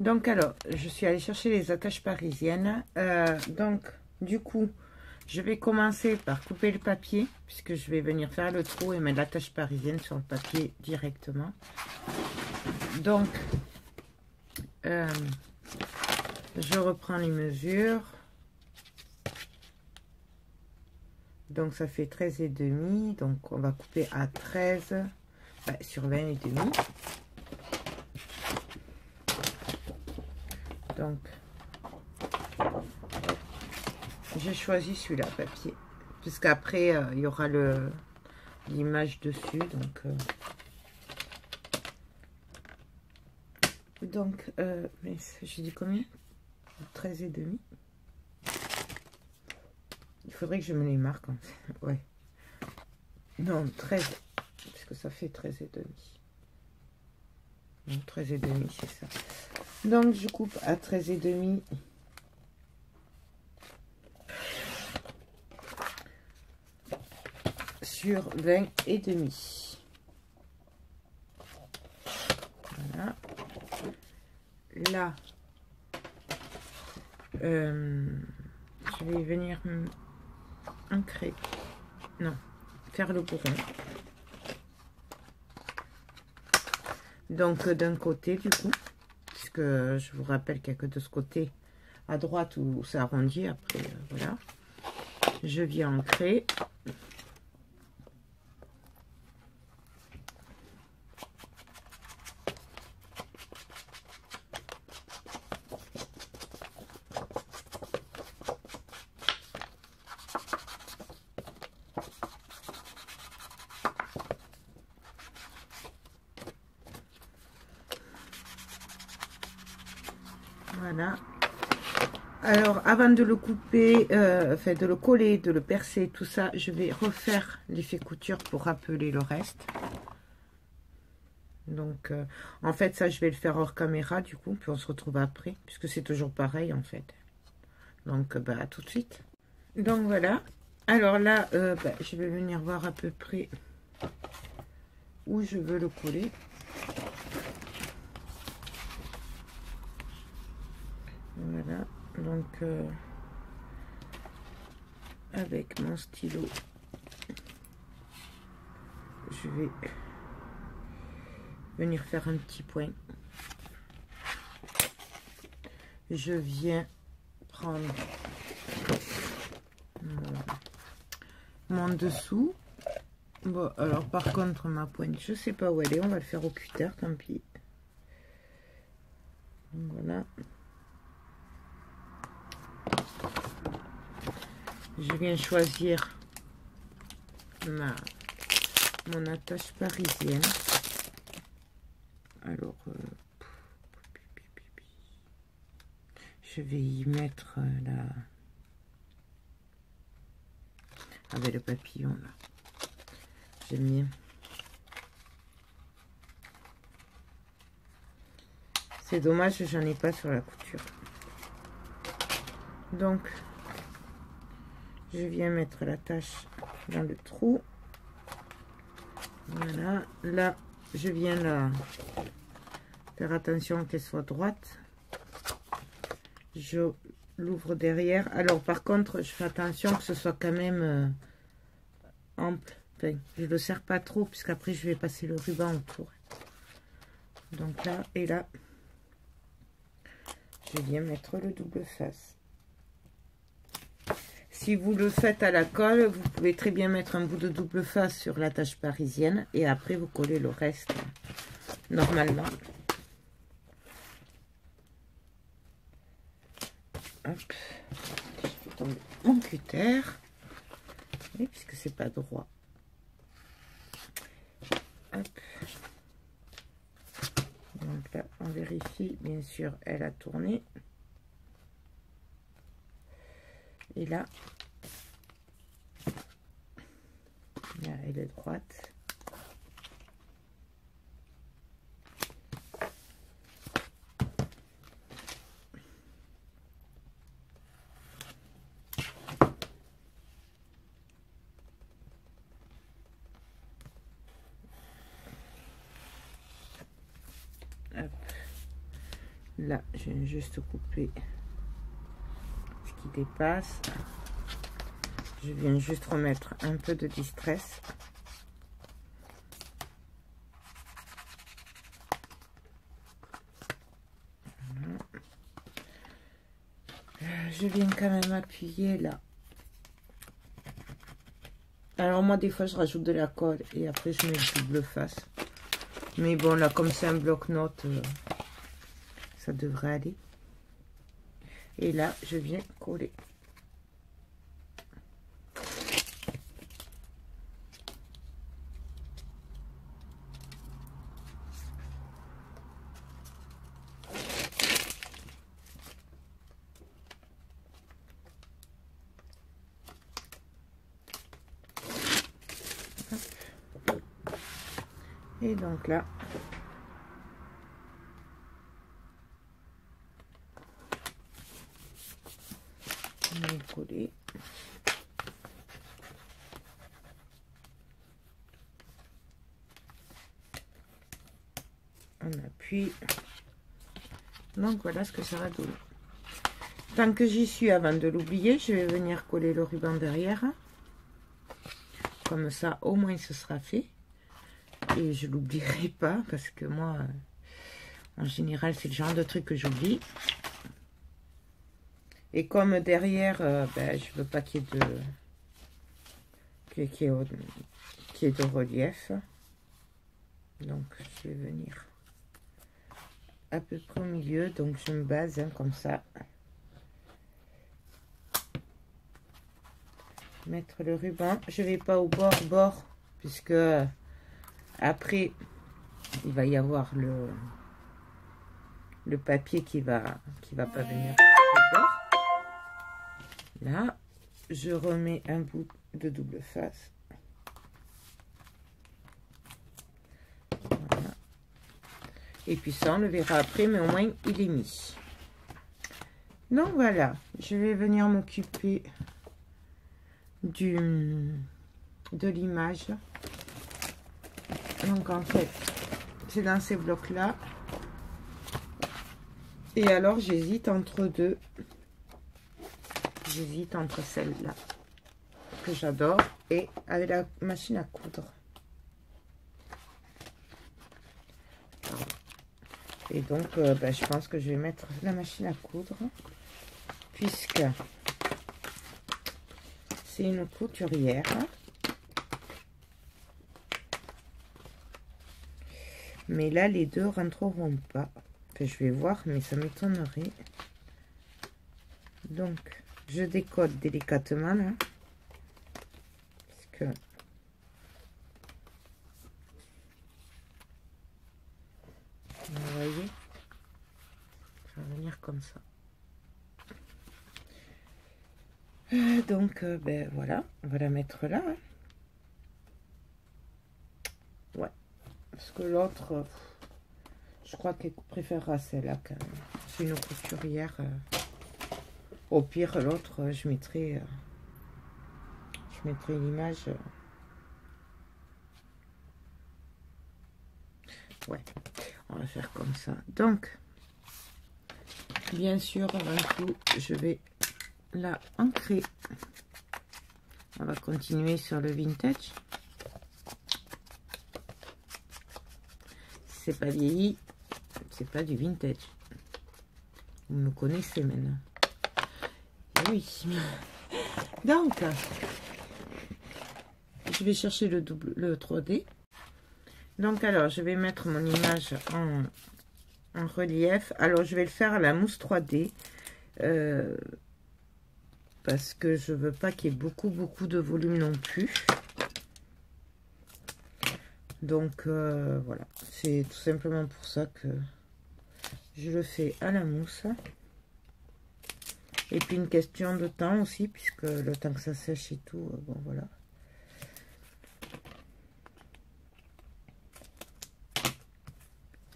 Donc alors, je suis allée chercher les attaches parisiennes. Donc, du coup, je vais commencer par couper le papier, puisque je vais venir faire le trou et mettre l'attache parisienne sur le papier directement. Donc, je reprends les mesures. Donc, ça fait 13,5. Donc, on va couper à 13 sur 20,5. Donc, j'ai choisi celui-là, papier. Puisqu'après, il y aura l'image dessus. Donc, mais j'ai dit combien? 13,5. Il faudrait que je me les marque. En fait. Ouais. Non, 13. Parce que ça fait 13,5. Non, 13,5, c'est ça. Donc, je coupe à 13,5. Sur 20,5. Voilà. Là, je vais venir ancrer. Non, faire le bourron. Donc, d'un côté, du coup, puisque je vous rappelle qu'il n'y a que de ce côté, à droite où ça arrondit, après, voilà. Je viens ancrer. Voilà. Alors, avant de le couper, enfin de le coller, de le percer, tout ça, je vais refaire l'effet couture pour rappeler le reste. Donc, en fait, ça, je vais le faire hors caméra, du coup, puis on se retrouve après, puisque c'est toujours pareil, en fait. Donc, à tout de suite. Donc, voilà. Alors là, je vais venir voir à peu près où je veux le coller. Voilà. Donc, avec mon stylo, je vais venir faire un petit point. Je viens prendre mon dessous. Bon, alors par contre, ma pointe, je sais pas où elle est. On va le faire au cutter, tant pis. Voilà. Je viens choisir mon attache parisienne. Alors, je vais y mettre avec le papillon là. J'aime bien. C'est dommage, j'en ai pas sur la couture. Donc, je viens mettre l'attache dans le trou. Voilà. Là, je viens faire attention qu'elle soit droite. Je l'ouvre derrière. Alors, par contre, je fais attention que ce soit quand même ample. Enfin, je le serre pas trop, puisqu'après, je vais passer le ruban autour. Donc là, et là, je viens mettre le double face. Si vous le faites à la colle, vous pouvez très bien mettre un bout de double face sur l'attache parisienne et après vous collez le reste normalement. Hop. Je fais tomber mon cutter. Et puisque c'est pas droit. Hop. Donc là, on vérifie, bien sûr, elle a tourné. Et là, elle est droite. Là, je viens juste couper ce qui dépasse. Je viens juste remettre un peu de distress. Voilà. Je viens quand même appuyer là. Alors moi des fois je rajoute de la colle et après je mets le double face. Mais bon là comme c'est un bloc-notes, ça devrait aller. Et là je viens coller. Et donc là, on va coller. On appuie. Donc voilà ce que ça va donner. Tant que j'y suis, avant de l'oublier, je vais venir coller le ruban derrière. Comme ça, au moins ce sera fait. Et je l'oublierai pas parce que moi, en général, c'est le genre de truc que j'oublie. Et comme derrière, ben, je veux pas qu'il y ait de relief. Donc, je vais venir à peu près au milieu. Donc, je me base hein, comme ça. Mettre le ruban. Je vais pas au bord, puisque après, il va y avoir le papier qui va pas venir au bord. Là, je remets un bout de double face. Voilà. Et puis ça, on le verra après, mais au moins, il est mis. Donc voilà, je vais venir m'occuper de l'image. Donc en fait, c'est dans ces blocs-là. Et alors, j'hésite entre deux. J'hésite entre celle-là, que j'adore, et avec la machine à coudre. Et donc, ben, je pense que je vais mettre la machine à coudre, puisque c'est une couturière. Mais là, les deux rentreront pas. Enfin, je vais voir, mais ça m'étonnerait. Donc, je décode délicatement là. Parce que vous voyez, ça va venir comme ça. Donc, ben voilà, on va la mettre là. Hein. Ouais, parce que l'autre, je crois qu'elle préférera celle-là quand même. C'est une couturière. Au pire, l'autre, je mettrai l'image. Ouais, on va faire comme ça. Donc, bien sûr, avant tout, je vais la ancrer. On va continuer sur le vintage. Si c'est pas vieilli, c'est pas du vintage. Vous me connaissez maintenant. Et oui. Donc, je vais chercher le 3D. Donc, alors, je vais mettre mon image en relief. Alors, je vais le faire à la mousse 3D. Parce que je veux pas qu'il y ait beaucoup de volume non plus. Donc, voilà. C'est tout simplement pour ça que je le fais à la mousse. Et puis, une question de temps aussi, puisque le temps que ça sèche et tout, bon, voilà.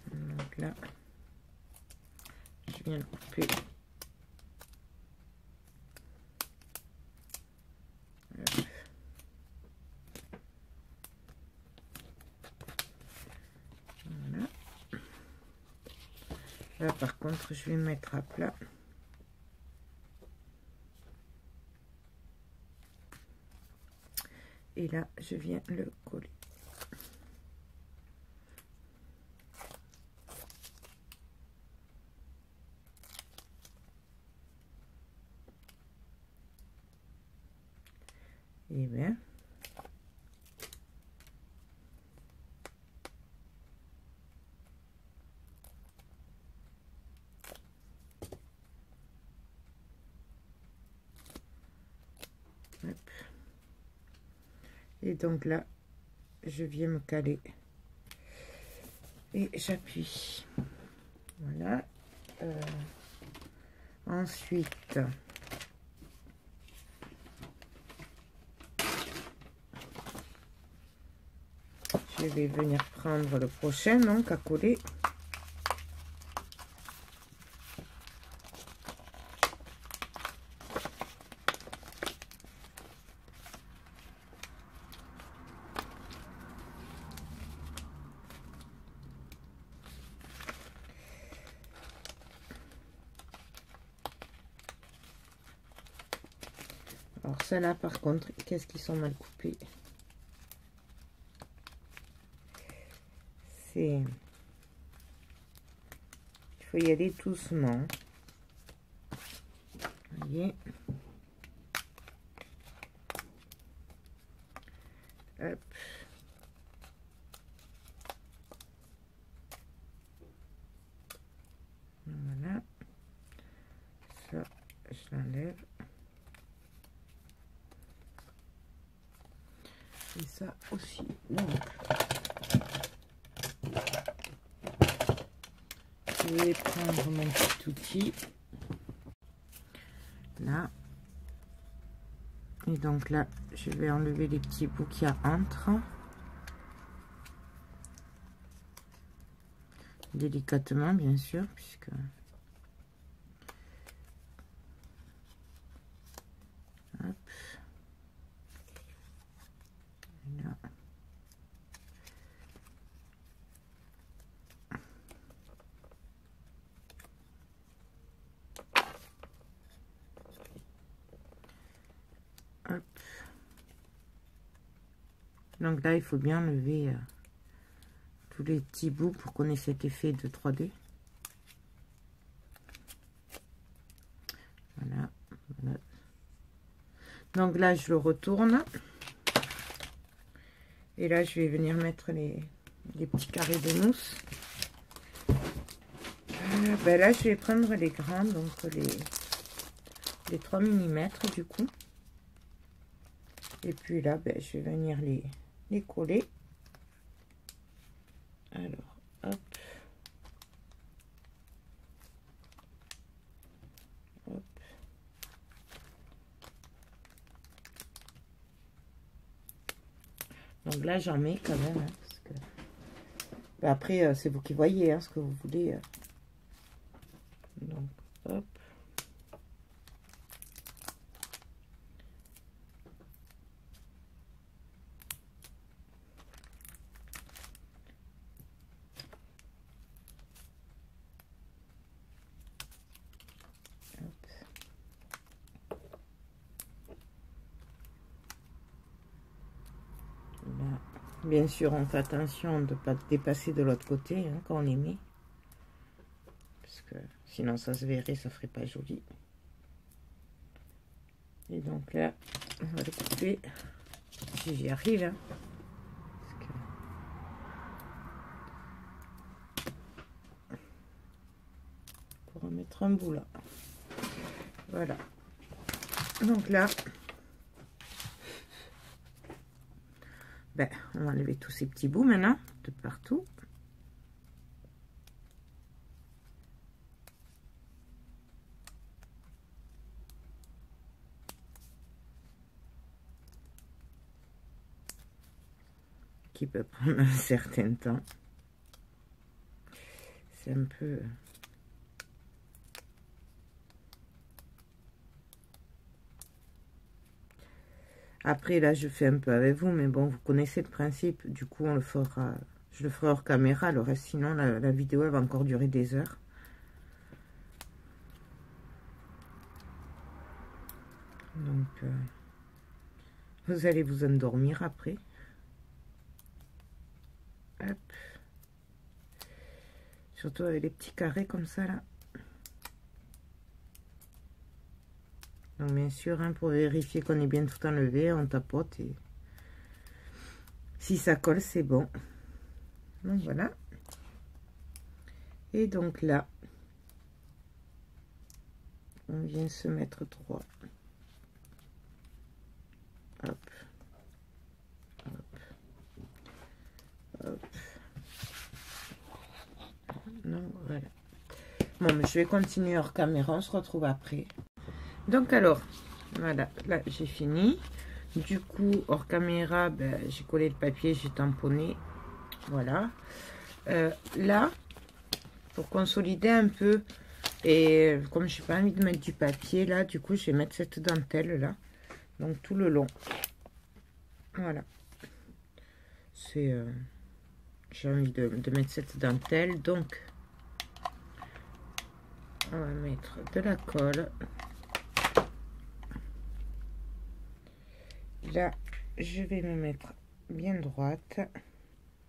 Donc là, je viens couper. Voilà. Là, par contre, je vais me mettre à plat. Et là, je viens le coller. Et bien. Hop. Et donc là, je viens me caler. Et j'appuie. Voilà. Ensuite, je vais venir prendre le prochain, donc à coller. Alors ça là, par contre, qu'est-ce qu'ils sont mal coupés? C'est... Il faut y aller doucement. Vous voyez? Hop. Voilà. Ça, je l'enlève. Et ça aussi. Donc, je vais prendre mon petit outil. Là. Et donc là, je vais enlever les petits bouts qu'il y a entre. Délicatement, bien sûr, puisque... Hop. Et là. Hop. Donc là, il faut bien lever tous les petits bouts pour qu'on ait cet effet de 3D. Voilà. Voilà. Donc là, je le retourne. Et là, je vais venir mettre les petits carrés de mousse. Ben là, je vais prendre les grands, donc les 3 mm du coup. Et puis là, ben, je vais venir les coller. Alors, hop. Hop. Donc là, j'en mets quand même. Hein, parce que... ben après, c'est vous qui voyez hein, ce que vous voulez. Donc, hop. Bien sûr, on fait attention de ne pas dépasser de l'autre côté hein, quand on les met. Parce que sinon ça se verrait, ça ferait pas joli. Et donc là, on va le couper. Si j'y arrive. Hein, parce que... pour en mettre un bout là. Voilà. Donc là, ben, on va enlever tous ces petits bouts maintenant, de partout. Qui peut prendre un certain temps. C'est un peu... Après, là, je fais un peu avec vous, mais bon, vous connaissez le principe. Du coup, on le fera... Je le ferai hors caméra, le reste, sinon, la vidéo, elle va encore durer des heures. Donc, vous allez vous endormir après. Hop. Surtout avec les petits carrés comme ça, là. Donc, bien sûr, hein, pour vérifier qu'on est bien tout enlevé, on tapote et si ça colle, c'est bon. Donc, voilà. Et donc là, on vient se mettre droit. Hop. Hop. Hop. Non, voilà. Bon, mais je vais continuer hors caméra, on se retrouve après. Donc alors, voilà, là j'ai fini. Du coup, hors caméra, ben, j'ai collé le papier, j'ai tamponné. Voilà. Là, pour consolider un peu, et comme je n'ai pas envie de mettre du papier, là, du coup, je vais mettre cette dentelle là. Donc tout le long. Voilà. C'est... j'ai envie de mettre cette dentelle, donc on va mettre de la colle. Là, je vais me mettre bien droite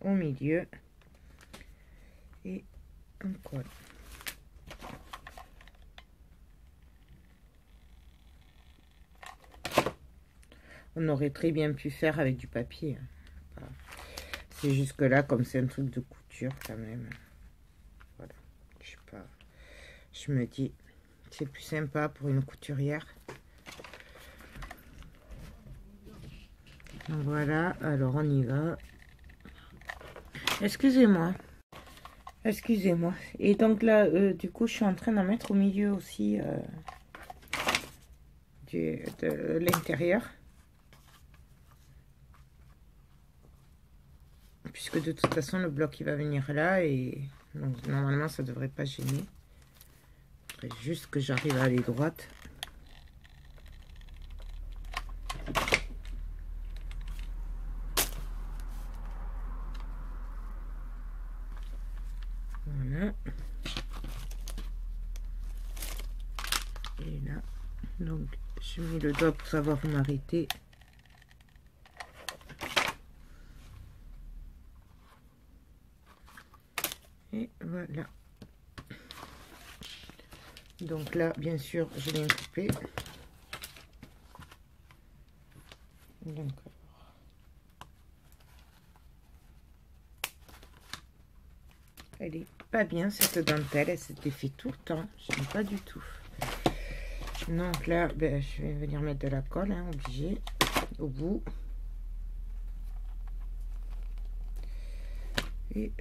au milieu et on colle. On aurait très bien pu faire avec du papier. C'est jusque là, comme c'est un truc de couture quand même. Voilà. Je sais pas. Je me dis, c'est plus sympa pour une couturière. Donc voilà, alors on y va. Excusez-moi. Excusez-moi. Et donc là, du coup, je suis en train d'en mettre au milieu aussi de l'intérieur. Puisque de toute façon, le bloc, il va venir là. Et donc, normalement, ça devrait pas gêner. Il faudrait juste que j'arrive à aller droite. Voilà. Et là, donc, je mets le doigt pour savoir où m'arrêter. Et voilà. Donc là, bien sûr, je viens couper. Donc, elle est pas bien cette dentelle, elle s'était fait tout le temps, je n'aime pas du tout. Donc là, ben, je vais venir mettre de la colle, hein, obligé, au bout. Et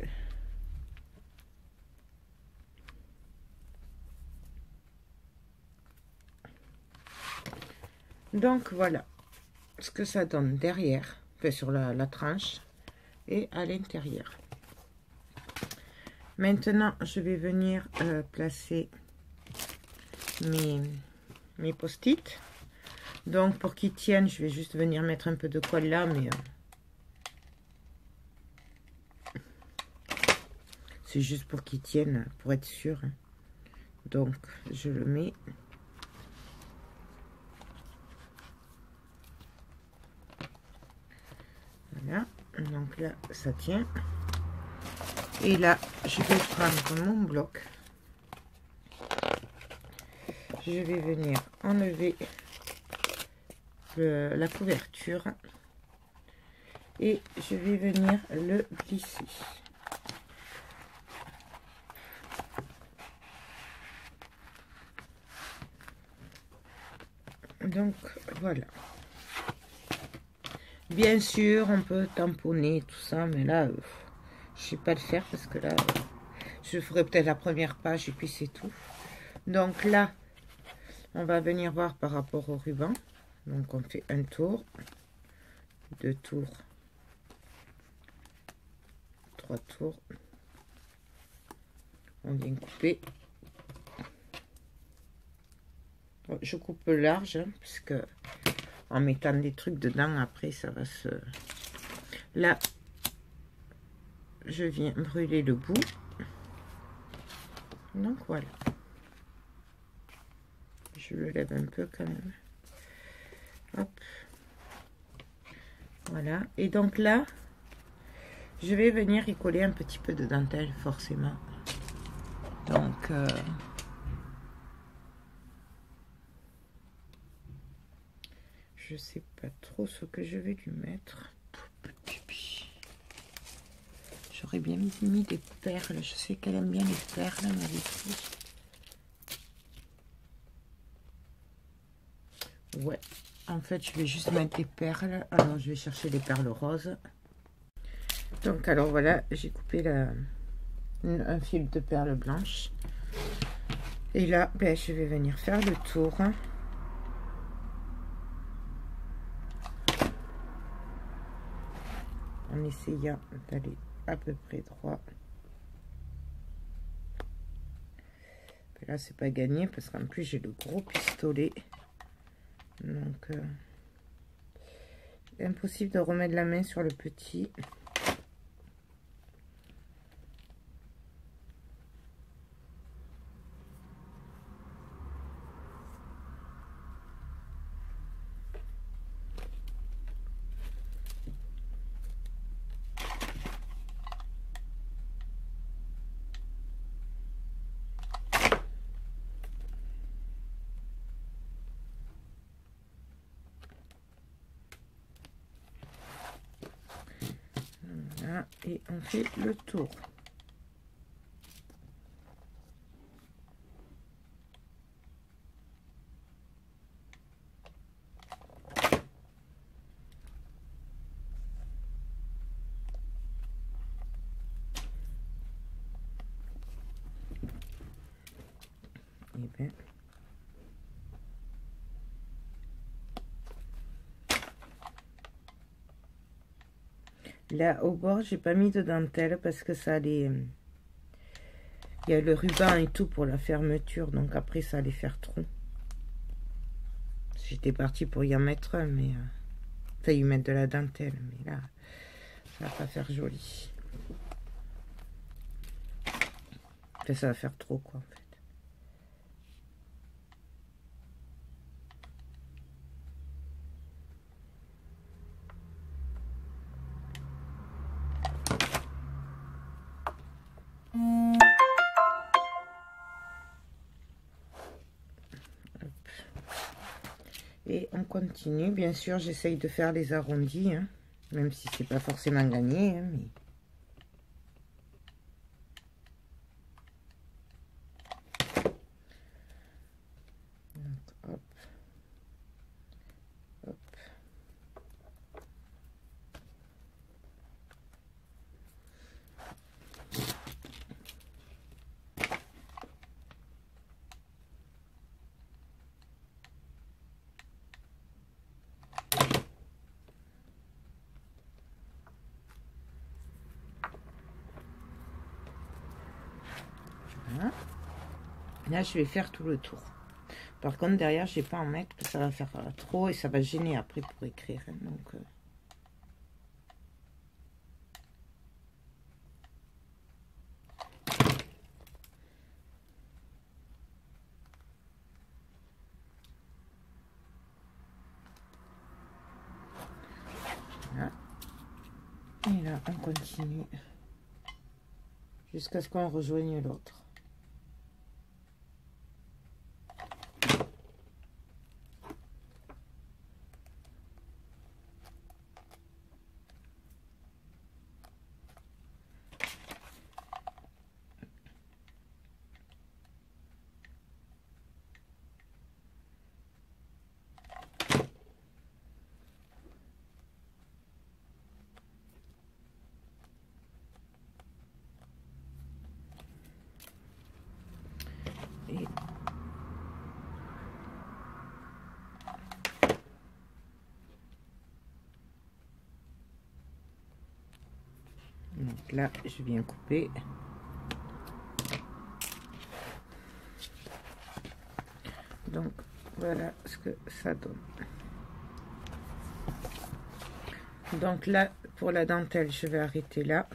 donc voilà ce que ça donne derrière, enfin, sur la tranche et à l'intérieur. Maintenant, je vais venir placer mes post-it. Donc, pour qu'ils tiennent, je vais juste venir mettre un peu de colle là, mais c'est juste pour qu'ils tiennent, pour être sûr. Donc, je le mets. Voilà. Donc là, ça tient. Et là, je vais prendre mon bloc. Je vais venir enlever la couverture. Et je vais venir le glisser. Donc, voilà. Bien sûr, on peut tamponner tout ça, mais là, je ne sais pas le faire parce que là, je ferai peut-être la première page et puis c'est tout. Donc là, on va venir voir par rapport au ruban. Donc, on fait un tour, 2 tours, 3 tours. On vient couper. Bon, je coupe large, hein, parce que en mettant des trucs dedans, après, ça va se... Là, je viens brûler le bout. Donc, voilà. Je le lève un peu quand même. Hop. Voilà. Et donc là, je vais venir y coller un petit peu de dentelle, forcément. Donc, je sais pas trop ce que je vais lui mettre. J'aurais bien mis des perles. Je sais qu'elle aime bien les perles, ma Leslie. Ouais, en fait, je vais juste mettre des perles. Alors, je vais chercher des perles roses. Donc, alors voilà, j'ai coupé un fil de perles blanches. Et là, ben, je vais venir faire le tour. En essayant d'aller à peu près droit. Là, c'est pas gagné parce qu'en plus, j'ai le gros pistolet. Donc, impossible de remettre la main sur le petit. Voilà, et on fait le tour. Et bien, là au bord, j'ai pas mis de dentelle parce que ça allait. Il y a le ruban et tout pour la fermeture, donc après ça allait faire trop. J'étais partie pour y en mettre un, mais enfin y mettre de la dentelle, mais là, ça va pas faire joli. Enfin, ça va faire trop quoi en fait. Et on continue, bien sûr, j'essaye de faire les arrondis, hein, même si c'est pas forcément gagné, hein, mais... Donc, hop, hop. Voilà. Là, je vais faire tout le tour. Par contre, derrière, je vais pas en mettre parce que ça va faire trop et ça va gêner après pour écrire. Hein, donc, voilà. Et là, on continue jusqu'à ce qu'on rejoigne l'autre. Et donc là, je viens couper. Donc, voilà ce que ça donne. Donc là, pour la dentelle, je vais arrêter là.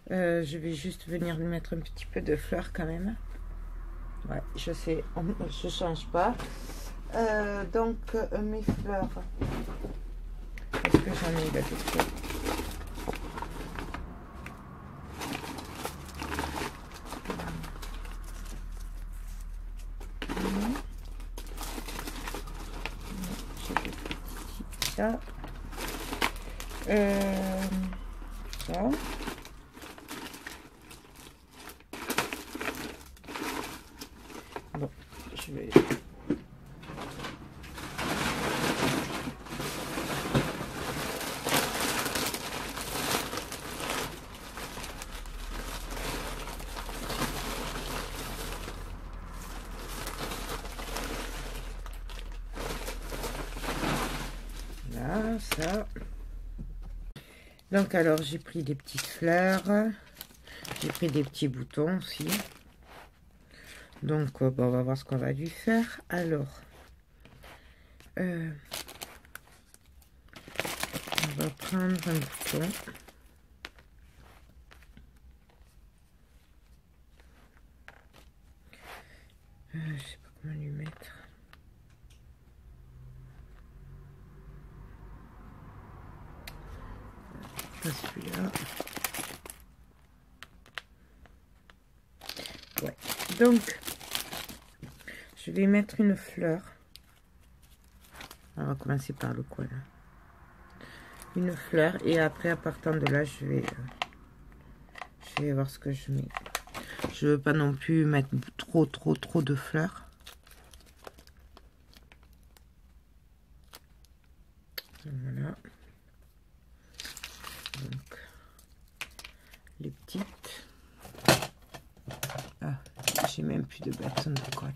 Je vais juste venir lui mettre un petit peu de fleurs quand même. Ouais, je sais, je change pas. Donc, mes fleurs. Est-ce que j'en ai là-dessus? Ça. Ça. Bon, je vais... Là, ça. Donc, alors, j'ai pris des petites fleurs. J'ai pris des petits boutons aussi. Donc, bon, on va voir ce qu'on va lui faire. Alors, on va prendre un bouton. Je sais pas comment lui mettre. Pas celui-là. Ouais. Donc, je vais mettre une fleur. On va commencer par le coin là. Une fleur et après à partir de là je vais voir ce que je mets. Je veux pas non plus mettre trop de fleurs. Voilà. Donc les petites. Ah, j'ai même plus de bâton de colle.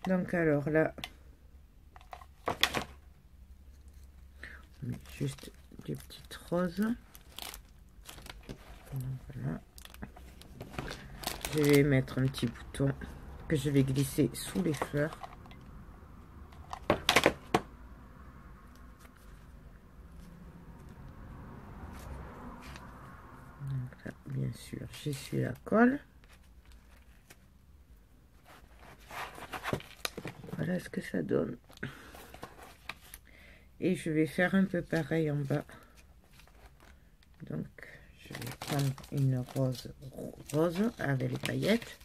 Donc alors là, on met juste des petites roses. Voilà. Je vais mettre un petit bouton que je vais glisser sous les fleurs. Donc là, bien sûr, j'essuie la colle. Voilà ce que ça donne. Et je vais faire un peu pareil en bas. Donc, je vais prendre une rose avec les paillettes.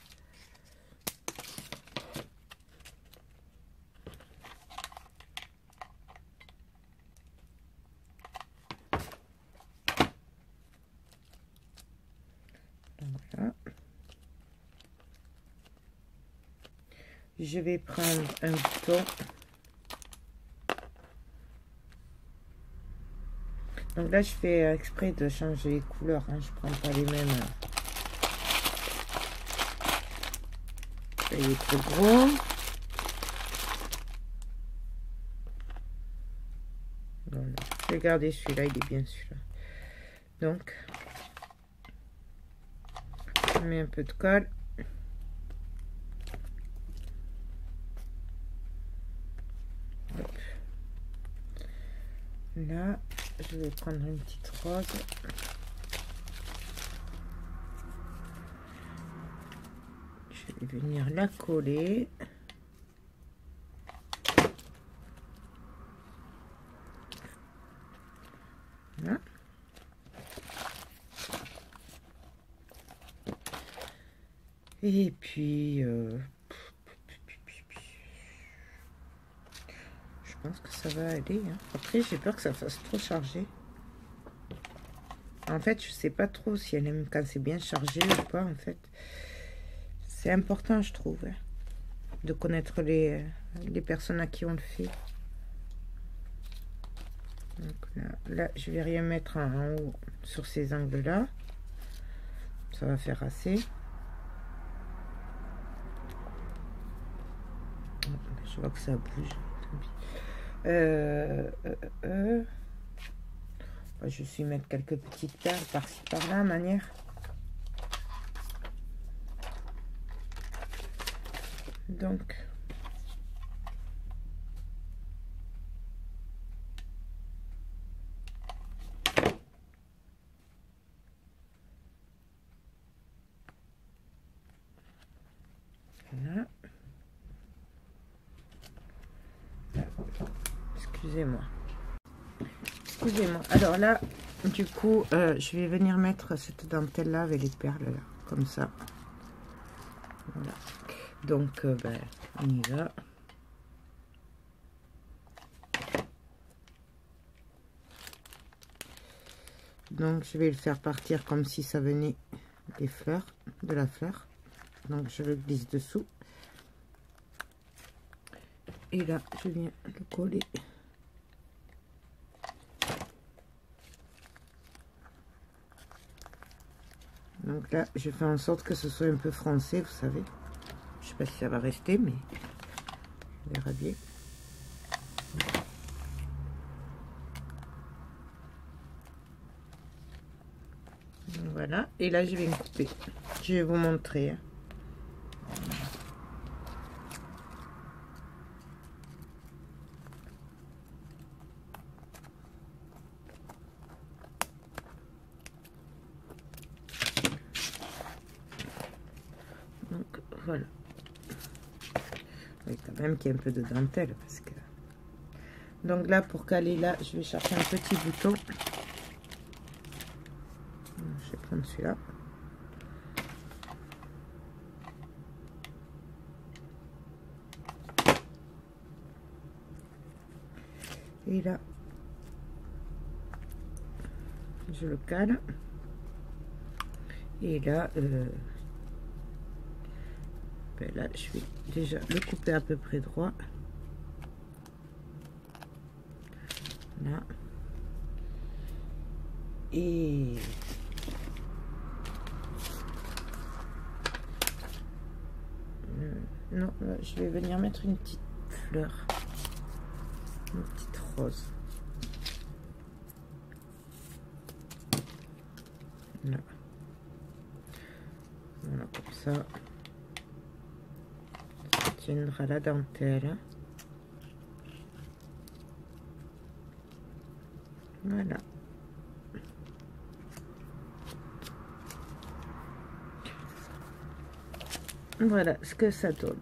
Voilà. Je vais prendre un bouton. Donc là, je fais exprès de changer les couleurs. Hein. Je prends pas les mêmes. Ça, il est trop gros. Voilà. Je vais garder celui-là, il est bien celui-là. Donc, je mets un peu de colle. Hop. Là, je vais prendre une petite rose. Je vais venir la coller. Voilà. Et puis, je pense que ça va aller. Hein. Après, j'ai peur que ça fasse trop chargé. En fait, je sais pas trop si elle aime quand c'est bien chargé ou pas. En fait, c'est important, je trouve, hein, de connaître les personnes à qui on le fait. Donc là, je vais rien mettre en haut sur ces angles-là. Ça va faire assez. Je vois que ça bouge. Je vais aussi mettre quelques petites perles par-ci par-là, manière. Donc, Voilà. Excusez-moi. Excusez-moi. Alors là, du coup, je vais venir mettre cette dentelle-là avec les perles, là, comme ça. Voilà. Donc, ben, on y va. Donc, je vais le faire partir comme si ça venait des fleurs, de la fleur. Donc, je le glisse dessous. Et là, je viens le coller. Donc là, je fais en sorte que ce soit un peu froncé, vous savez. Je sais pas si ça va rester, mais on verra bien. Donc voilà, et là, je vais me couper. Je vais vous montrer. Hein. Donc voilà. Oui, quand même qu'il y ait un peu de dentelle parce que. Donc là, pour caler là, je vais chercher un petit bouton. Je vais prendre celui-là. Et là, je le cale. Et là, ben là, je vais déjà le couper à peu près droit. Là. Et non, là, je vais venir mettre une petite fleur, une petite rose. Là. Voilà, comme ça tiendra la dentelle. Voilà. Voilà ce que ça donne.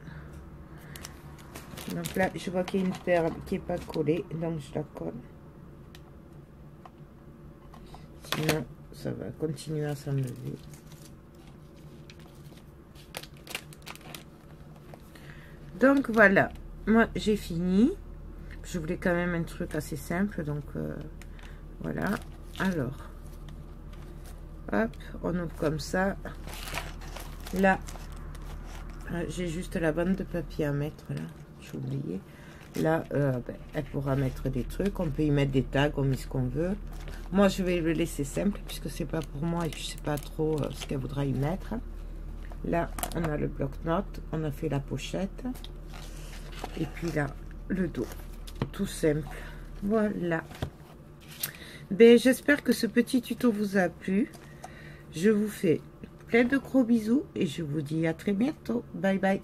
Donc là, je vois qu'il y a une perle qui n'est pas collée, donc je la colle. Sinon, ça va continuer à s'enlever. Donc voilà, moi j'ai fini. Je voulais quand même un truc assez simple, donc voilà. Alors, hop, on ouvre comme ça. Là, j'ai juste la bande de papier à mettre, là, j'ai oublié. Là, ben, elle pourra mettre des trucs, on peut y mettre des tags, on met ce qu'on veut. Moi, je vais le laisser simple, puisque c'est pas pour moi et je sais pas trop ce qu'elle voudra y mettre. Là, on a le bloc-notes, on a fait la pochette. Et puis là, le dos. Tout simple. Voilà. Ben, j'espère que ce petit tuto vous a plu. Je vous fais plein de gros bisous et je vous dis à très bientôt. Bye bye.